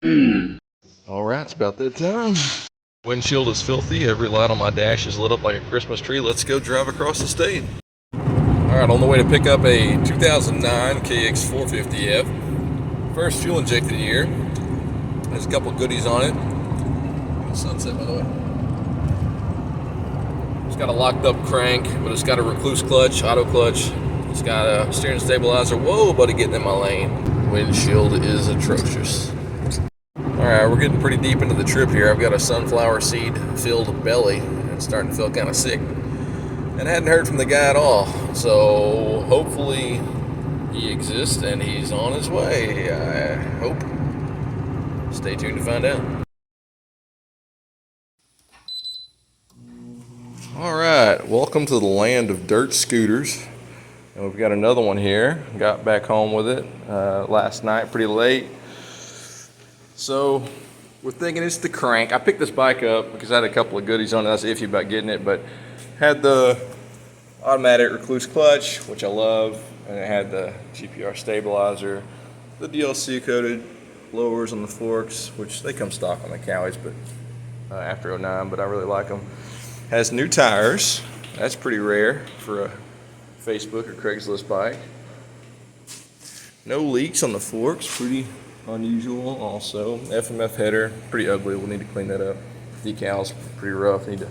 Alright, it's about that time. Windshield is filthy. Every light on my dash is lit up like a Christmas tree. Let's go drive across the state. Alright, on the way to pick up a 2009 Kx450f. First fuel injected year. There's a couple goodies on it. Sunset, by the way. It's got a locked up crank, but it's got a recluse clutch, auto clutch. It's got a steering stabilizer. Whoa, buddy, getting in my lane. Windshield is atrocious. Alright, we're getting pretty deep into the trip here. I've got a sunflower seed filled belly. It's starting to feel kind of sick. And I hadn't heard from the guy at all. So hopefully he exists and he's on his way. I hope. Stay tuned to find out. Alright, welcome to the land of dirt scooters. And we've got another one here. Got back home with it last night pretty late. So we're thinking it's the crank. I picked this bike up because I had a couple of goodies on it. I was iffy about getting it, but had the automatic recluse clutch, which I love, and it had the GPR stabilizer, the DLC coated lowers on the forks, which they come stock on the Cowies, but after '09, but I really like them. Has new tires. That's pretty rare for a Facebook or Craigslist bike. No leaks on the forks, pretty unusual also. FMF header, pretty ugly, we'll need to clean that up. Decals, pretty rough, need to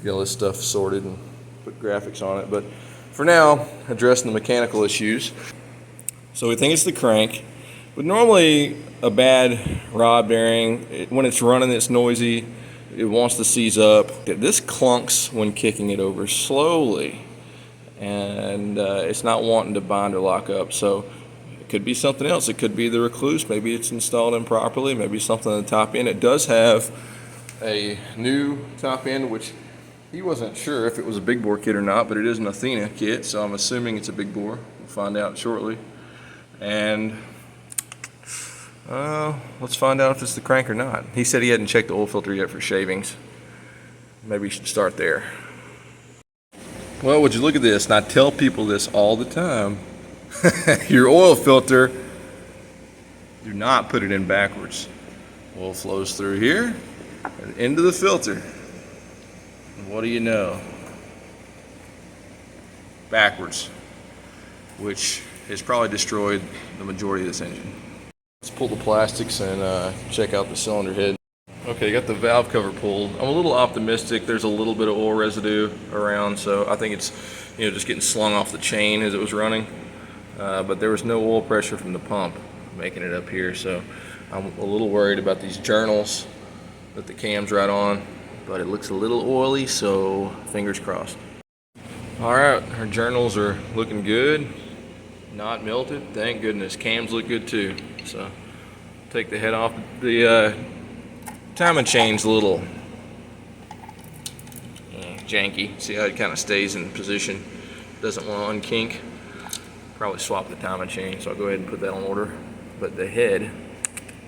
get all this stuff sorted and put graphics on it. But for now, addressing the mechanical issues. So we think it's the crank, but normally a bad rod bearing, when it's running it's noisy, it wants to seize up. This clunks when kicking it over slowly, and it's not wanting to bind or lock up. So it could be something else. It could be the recluse. Maybe it's installed improperly. Maybe something on the top end. It does have a new top end, which he wasn't sure if it was a big bore kit or not, but it is an Athena kit, so I'm assuming it's a big bore. We'll find out shortly. And let's find out if it's the crank or not. He said he hadn't checked the oil filter yet for shavings. Maybe you should start there. Well, would you look at this? And I tell people this all the time. Your oil filter, do not put it in backwards. Oil flows through here and into the filter. And what do you know? Backwards, which has probably destroyed the majority of this engine. Let's pull the plastics and check out the cylinder head. Okay, got the valve cover pulled. I'm a little optimistic. There's a little bit of oil residue around, so I think it's just getting slung off the chain as it was running. But there was no oil pressure from the pump making it up here, so I'm a little worried about these journals that the cam's right on, but it looks a little oily, so fingers crossed. Alright, our journals are looking good, not melted, thank goodness. Cams look good too, so take the head off. The timing chain's a little janky. See how it kind of stays in position, doesn't want to unkink. Probably swap the timing chain, so I'll go ahead and put that on order. But the head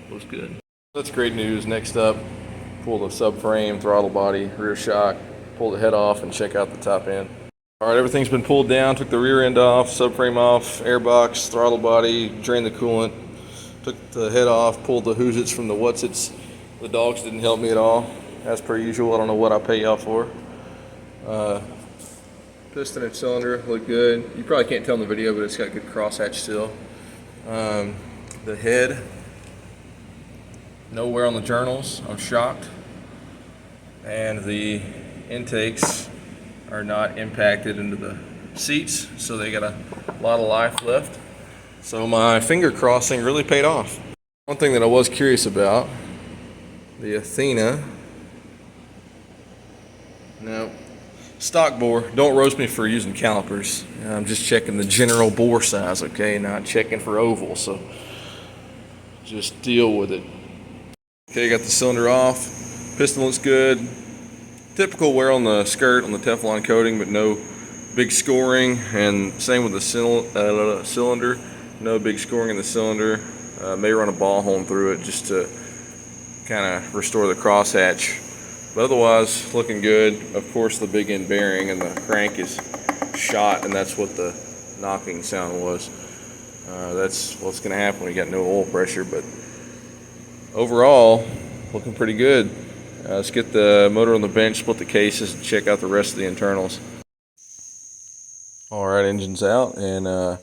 looks good. That's great news. Next up, pull the subframe, throttle body, rear shock, pull the head off, and check out the top end. All right, everything's been pulled down. Took the rear end off, subframe off, airbox, throttle body, drained the coolant. Took the head off, pulled the who's-its from the what's-its. The dogs didn't help me at all, as per usual. I don't know what I pay y'all for. Piston and cylinder look good. You probably can't tell in the video, but it's got good crosshatch still. The head, no wear on the journals. I'm shocked. And the intakes are not impacted into the seats, so they got a lot of life left. So my finger crossing really paid off. One thing that I was curious about, the Athena. No. Stock bore. Don't roast me for using calipers. I'm just checking the general bore size, okay? Not checking for oval, so just deal with it. Okay, got the cylinder off. Piston looks good. Typical wear on the skirt on the Teflon coating, but no big scoring. And same with the cylinder. No big scoring in the cylinder. May run a ball hole through it just to kind of restore the crosshatch. But otherwise, looking good. Of course, the big end bearing and the crank is shot, and that's what the knocking sound was. That's what's going to happen when you got no oil pressure. But overall, looking pretty good. Let's get the motor on the bench, split the cases, and check out the rest of the internals. All right, engine's out, and I'm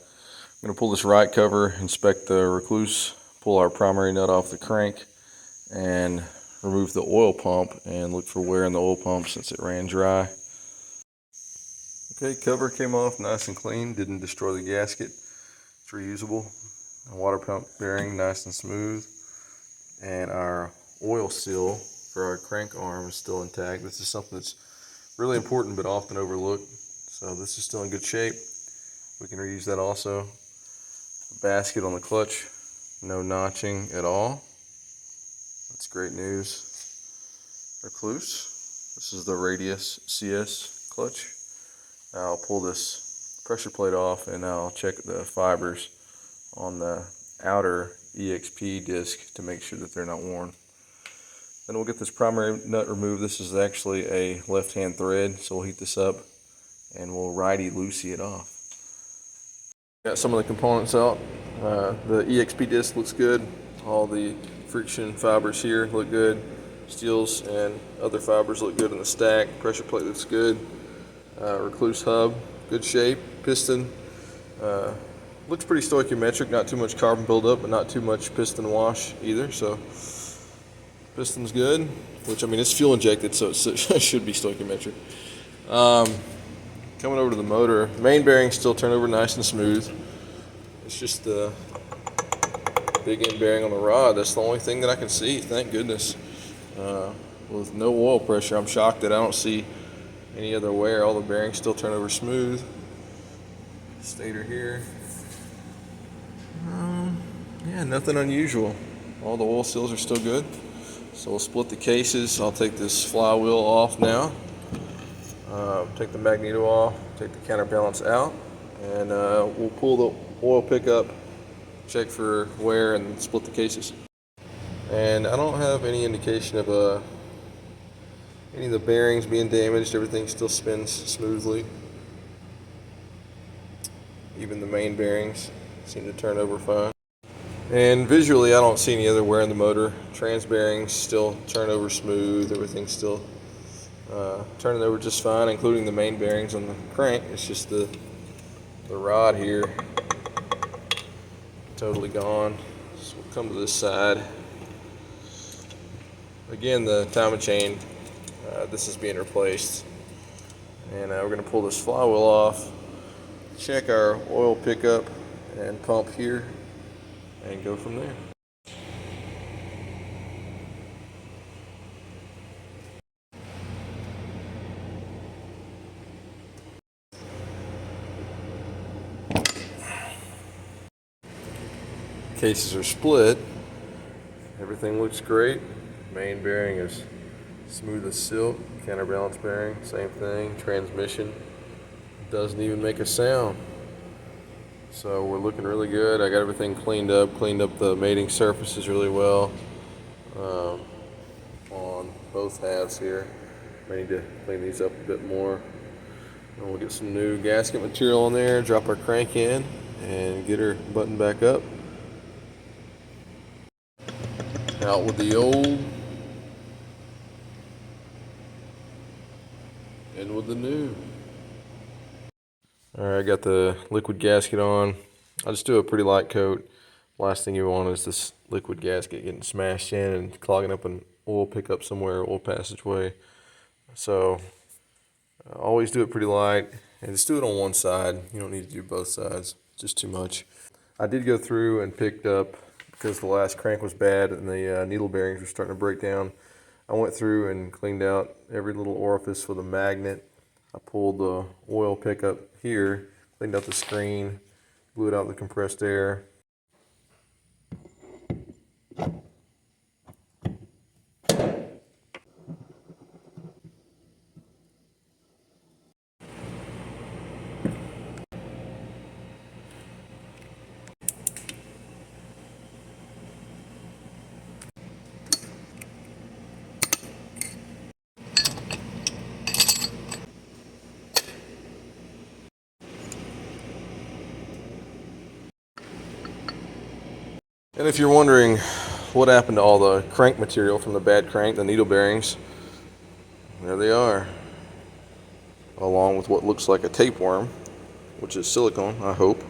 going to pull this right cover, inspect the recluse, pull our primary nut off the crank, and remove the oil pump and look for wear in the oil pump since it ran dry. Okay, cover came off nice and clean, didn't destroy the gasket. It's reusable. The water pump bearing nice and smooth, and our oil seal for our crank arm is still intact. This is something that's really important but often overlooked. So this is still in good shape. We can reuse that also. The basket on the clutch, no notching at all. That's great news. Recluse. This is the Radius CS clutch. Now I'll pull this pressure plate off and I'll check the fibers on the outer EXP disc to make sure that they're not worn. Then we'll get this primary nut removed. This is actually a left-hand thread, so we'll heat this up and we'll righty-loosey it off. Got some of the components out. The EXP disc looks good. All the friction fibers here look good. Steels and other fibers look good in the stack. Pressure plate looks good. Recluse hub, good shape. Piston looks pretty stoichiometric. Not too much carbon buildup, but not too much piston wash either. So piston's good. Which, I mean, it's fuel injected, so it should be stoichiometric. Coming over to the motor, main bearings still turn over nice and smooth. It's just the big end bearing on the rod. That's the only thing that I can see, thank goodness. With no oil pressure, I'm shocked that I don't see any other wear. All the bearings still turn over smooth. Stator here. Yeah, nothing unusual. All the oil seals are still good. So we'll split the cases. I'll take this flywheel off now. Take the magneto off, take the counterbalance out, and we'll pull the oil pickup, check for wear, and split the cases. And I don't have any indication of any of the bearings being damaged. Everything still spins smoothly. Even the main bearings seem to turn over fine. And visually, I don't see any other wear in the motor. Trans bearings still turn over smooth. Everything's still turning over just fine, including the main bearings on the crank. It's just the rod here totally gone. So we'll come to this side. Again, the timing chain, this is being replaced. And we're going to pull this flywheel off, check our oil pickup and pump here, and go from there. Cases are split. Everything looks great. Main bearing is smooth as silk. Counterbalance bearing, same thing. Transmission doesn't even make a sound. So we're looking really good. I got everything cleaned up the mating surfaces really well on both halves here. I need to clean these up a bit more. And we'll get some new gasket material on there, drop our crank in, and get her buttoned back up. Out with the old, in with the new. Alright, I got the liquid gasket on. I'll just do a pretty light coat. Last thing you want is this liquid gasket getting smashed in and clogging up an oil pickup somewhere, oil passageway. So always do it pretty light, and just do it on one side. You don't need to do both sides, just too much. I did go through and picked up, because the last crank was bad and the needle bearings were starting to break down. I went through and cleaned out every little orifice for the magnet. I pulled the oil pickup here, cleaned out the screen, blew it out with the compressed air. And if you're wondering what happened to all the crank material from the bad crank, the needle bearings. There they are, along with what looks like a tapeworm, which is silicone, I hope.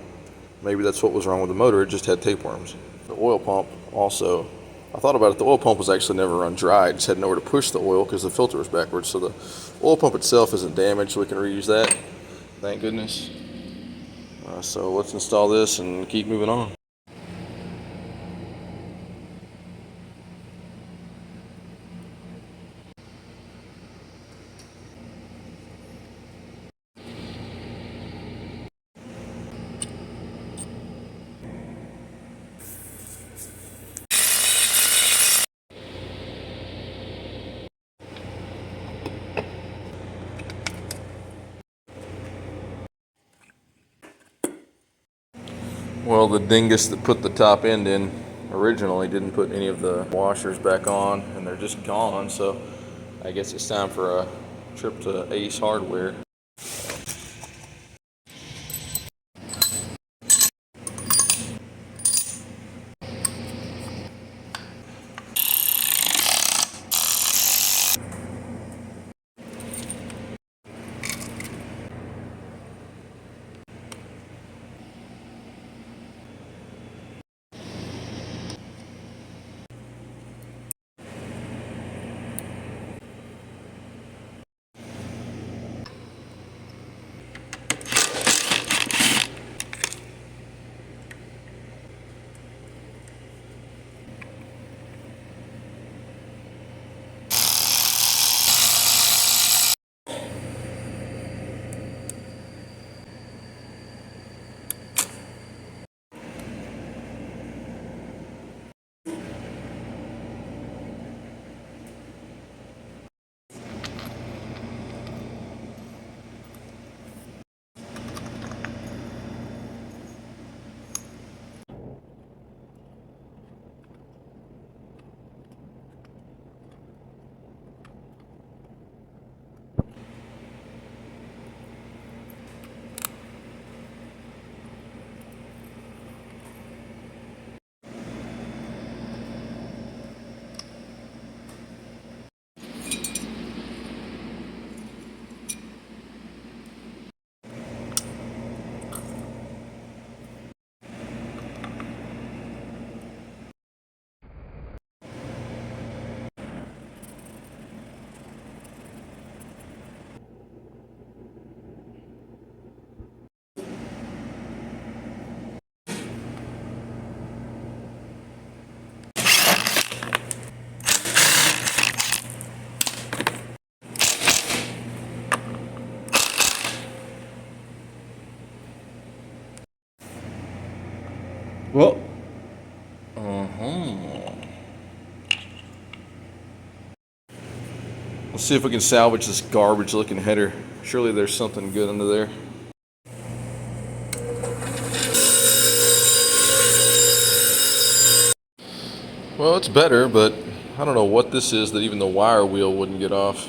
Maybe that's what was wrong with the motor, it just had tapeworms. The oil pump also, I thought about it, the oil pump was actually never run dry. I just had nowhere to push the oil because the filter was backwards. So the oil pump itself isn't damaged, so we can reuse that. Thank goodness. So let's install this and keep moving on. Well, the dingus that put the top end in originally didn't put any of the washers back on, and they're just gone, so I guess it's time for a trip to Ace Hardware. Well, let's see if we can salvage this garbage looking header. Surely there's something good under there. Well, it's better, but I don't know what this is that even the wire wheel wouldn't get off.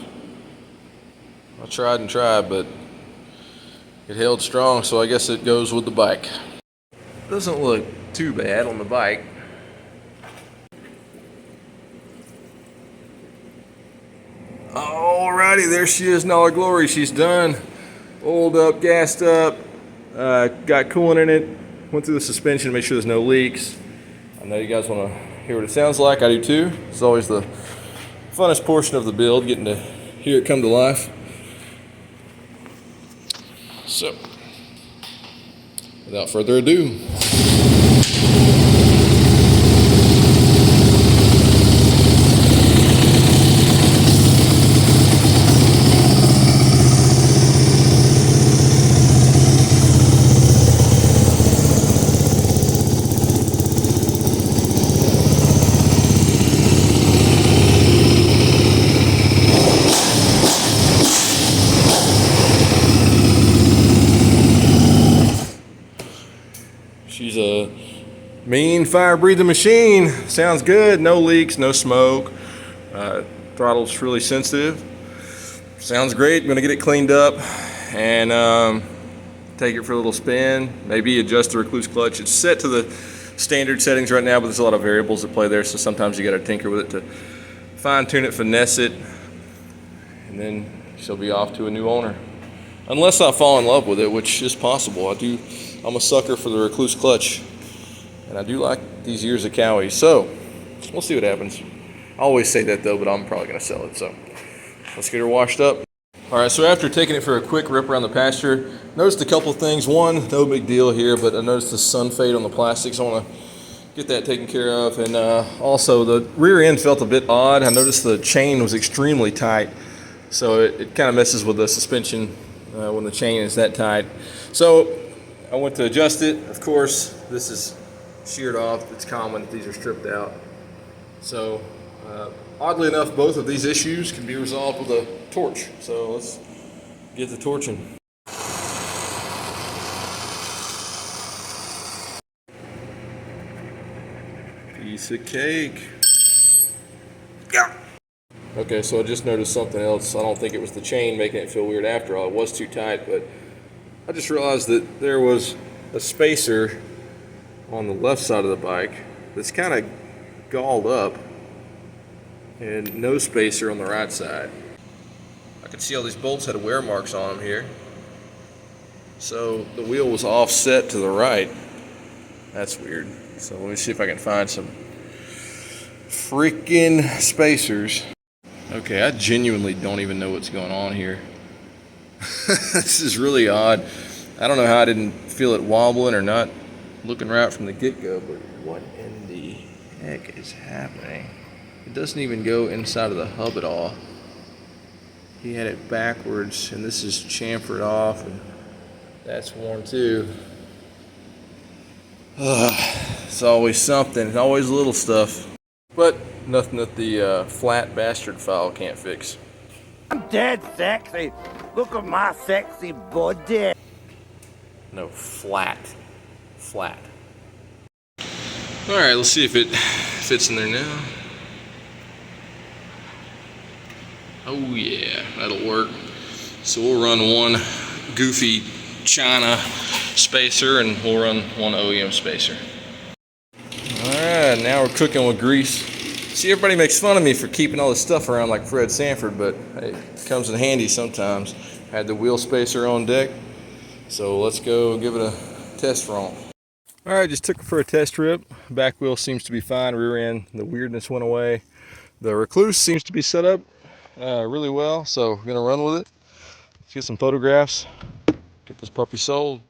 I tried and tried, but it held strong, so I guess it goes with the bike. Doesn't look too bad on the bike. Alrighty, there she is in all her glory. She's done. Oiled up, gassed up, got coolant in it, went through the suspension to make sure there's no leaks. I know you guys want to hear what it sounds like. I do too. It's always the funnest portion of the build, getting to hear it come to life. So, without further ado, she's a mean fire-breathing machine. Sounds good. No leaks, no smoke. Throttle's really sensitive. Sounds great. I'm gonna get it cleaned up and take it for a little spin. Maybe adjust the recluse clutch. It's set to the standard settings right now, but there's a lot of variables that play there, so sometimes you got to tinker with it to fine tune it, finesse it, and then she'll be off to a new owner. Unless I fall in love with it, which is possible. I'm a sucker for the recluse clutch, and I do like these years of Cowie, so we'll see what happens. I always say that though, but I'm probably going to sell it, so let's get her washed up. All right, so after taking it for a quick rip around the pasture, noticed a couple things. One, no big deal here, but I noticed the sun fade on the plastics. I want to get that taken care of. And also, the rear end felt a bit odd. I noticed the chain was extremely tight, so it kind of messes with the suspension when the chain is that tight. So I went to adjust it. Of course, this is sheared off. It's common that these are stripped out. So oddly enough, both of these issues can be resolved with a torch. So let's get the torching. Piece of cake. Yeah. Okay, so I just noticed something else. I don't think it was the chain making it feel weird after all. It was too tight, but I just realized that there was a spacer on the left side of the bike that's kind of galled up, and no spacer on the right side. I can see all these bolts had wear marks on them here. So the wheel was offset to the right. That's weird. So let me see if I can find some freaking spacers. Okay, I genuinely don't even know what's going on here. This is really odd. I don't know how I didn't feel it wobbling or not looking right from the get-go, but what in the heck is happening? It doesn't even go inside of the hub at all. He had it backwards, and this is chamfered off, and that's worn too. It's always something. It's always little stuff. But nothing that the flat bastard file can't fix. I'm dead sexy. Look at my sexy body. No, flat. Flat. Alright, let's see if it fits in there now. Oh yeah, that'll work. So we'll run one goofy China spacer and we'll run one OEM spacer. Alright, now we're cooking with grease. See, everybody makes fun of me for keeping all this stuff around like Fred Sanford, but hey, it comes in handy sometimes. Had the wheel spacer on deck, so let's go give it a test run. Alright, just took it for a test rip. Back wheel seems to be fine, rear end, the weirdness went away. The recluse seems to be set up really well, so we're gonna run with it. Let's get some photographs, get this puppy sold.